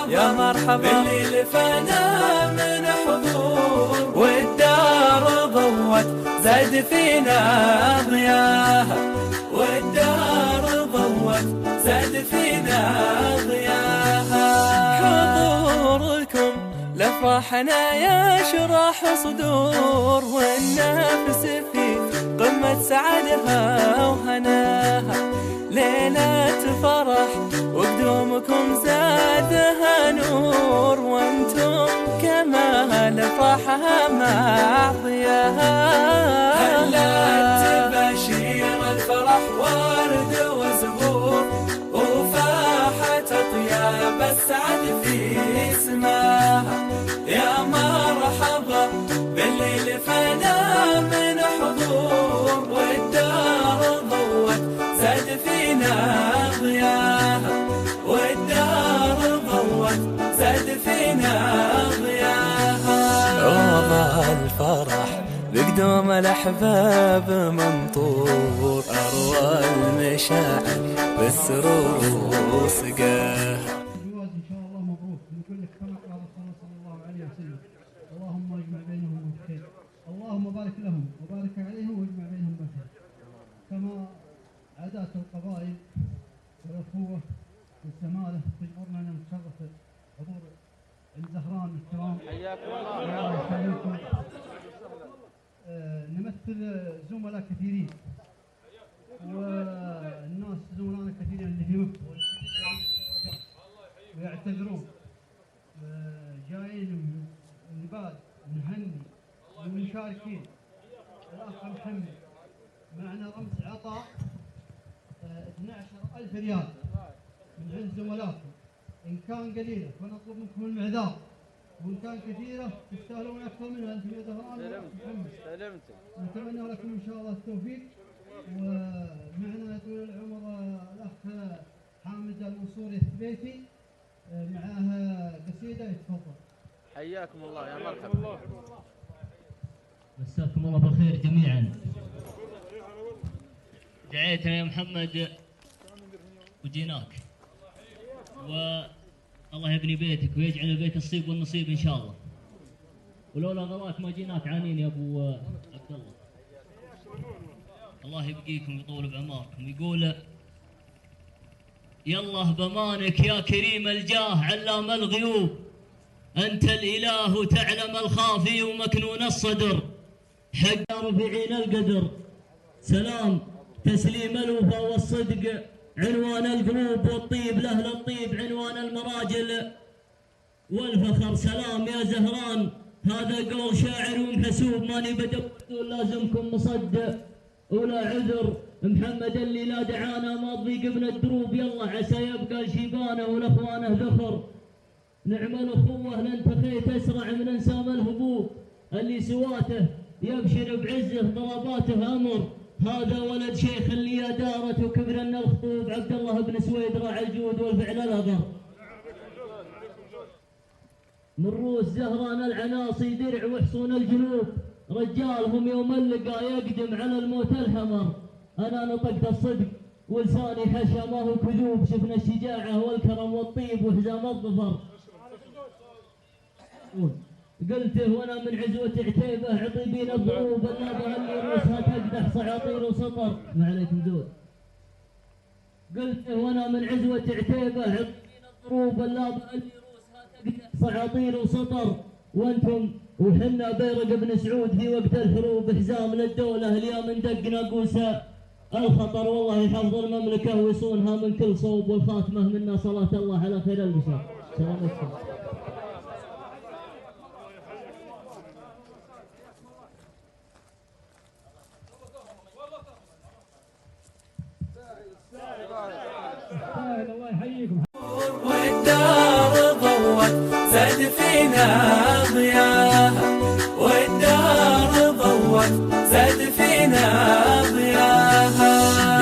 يا مرحبا باللي لفنا من حضور، والدار ضوت زاد فينا ضياها، والدار ضوت زاد فينا ضياها. حضوركم لفرحنا يشرح صدور، والنفس في قمة سعدها وهناها. ليلة فرح وقدومكم زادها نور، وانتم كما لفرحها مع ضياها. هلت تباشير الفرح ورد وزهور، وفاحت طياب السعد في سماها. يا مرحبا باللي لفنا من حضور، والدار ضوت زاد فينا ضياها، والدار ضوت زاد فينا ضياها. روض الفرح بقدوم الأحباب منطور، أروى المشاعر بالسرور سقاها. الجواز إن شاء الله مبروك من كل كما قال الرسول صلى الله عليه وسلم: اللهم اجمع بينهم بالخير، اللهم بارك لهم وبارك عليهم واجمع بينهم بالخير. كما عادات القبائل والأخوة والزمالة تجبرنا أن نتشرف حضور الزهران الكرام. حياكم الله ويخليكم. نمثل زملاء كثيرين والناس زملائنا كثيرين اللي في مكة ويعتذرون، جايين من بعد نهني والمشاركين. الأخ محمد معنا رمز عطاء 12,000 ريال من عند زملائكم. إن كان قليلة فنطلب منكم المعذار، وإن كان كثيرة تستاهلون أكثر منها. أنتم يا زهران محمد نتمنى لكم إن شاء الله التوفيق. ومعنا يا طويل العمر الأخ حامد المنصوري الثبيتي معاه قصيدة، يتفضل. حياكم الله يا مرحبا. مساكم الله بالخير جميعا. دعيتنا يا محمد وجيناك، والله يبني بيتك ويجعل البيت الصيب والنصيب ان شاء الله. ولولا غلاك ما جيناك عانين يا ابو عبد الله. الله يبقيكم ويطول بعماركم. يقول: يالله بمانك يا كريم الجاه علام الغيوب، انت الاله تعلم الخافي ومكنون الصدر، حق رفيعين القدر. سلام تسليم الوفا والصدق عنوان القلوب، والطيب لاهل الطيب عنوان المراجل والفخر. سلام يا زهران هذا قول شاعر ومحسوب، ماني بدوت لازمكم مصدق ولا عذر. محمد اللي لا دعانا ما تضيق من الدروب، يلا عسى يبقى الشيبانه ولاخوانه ذخر. نعم الاخوه لانتخيت اسرع من انسام الهبوب، اللي سواته يبشر بعزه ضرباته امر. هذا ولد شيخ اللي يا دارت وكبرنا الخطوب، عبد الله بن سويد راعي الجود والفعل الاغر. من روس زهران العناصي درع وحصون الجنوب، رجالهم يوم اللقى يقدم على الموت الحمر. انا نطقت الصدق ولساني حشا ما هو كذوب، شفنا الشجاعه والكرم والطيب وحزام الظفر. قلته وانا من عزوة عتيبه عطيبين الضروب، النابه اللي روسها تقدح صعاطير وسطر. ما عليكم زود. قلته وانا من عزوة عتيبه عطيبين الضروب، النابه اللي روسها تقدح صعاطير وسطر. وانتم وحنا بيرق بن سعود في وقت الحروب، حزام للدوله اليوم ندق ناقوسه الخطر. والله يحفظ المملكه ويصونها من كل صوب، والخاتمه منا صلاه الله على خير البشر. سلام عليكم. الله يحييكم. والدار ضوت زاد فينا ضياها، والدار ضوت زاد فينا ضياها.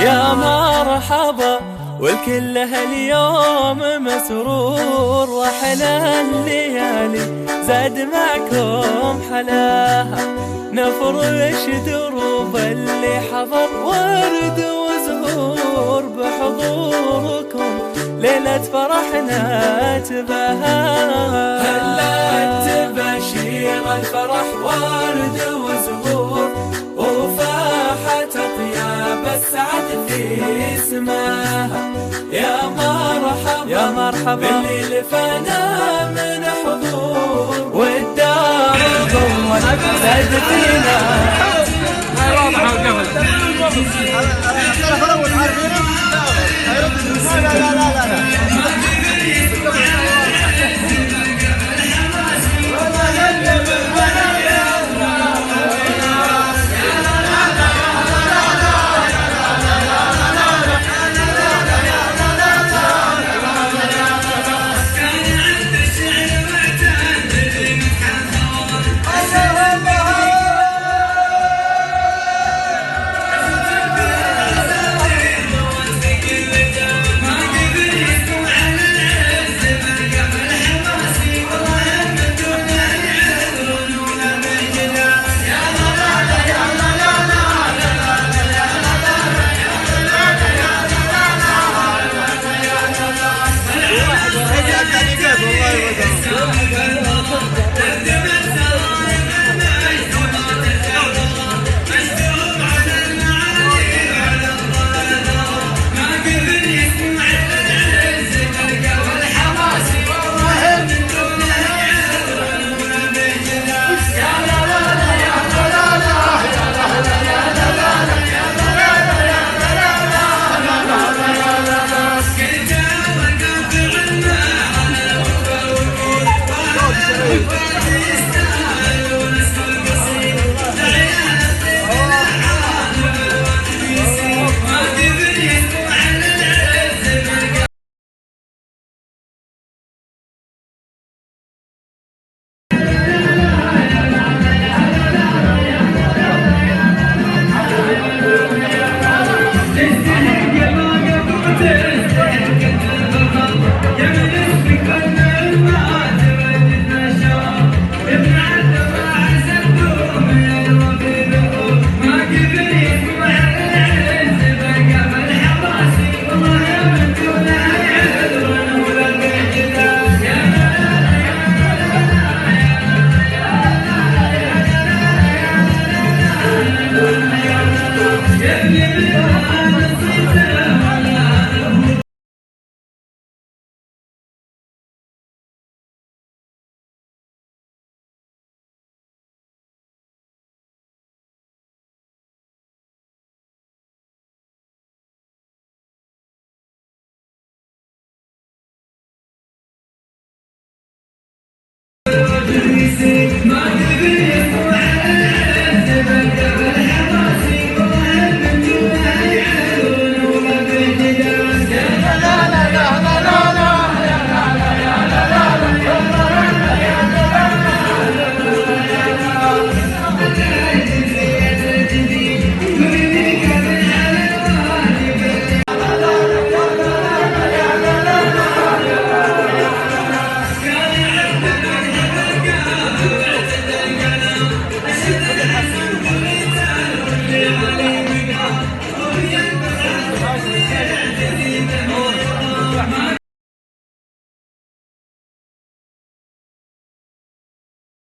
يا مرحبا والكل هاليوم مسرور، واحلى الليالي زاد معكم حلاها. نفرش دروب اللي حضر ورد وزهور، بحضوركم ليلة فرحنا تباهى. هلت تباشير الفرح ورد وزهور، وفاحت أطياب السعد في سماها. يا مرحبا يا مرحبا بالليل فانا من حضور، والدار ضوت زاد فينا.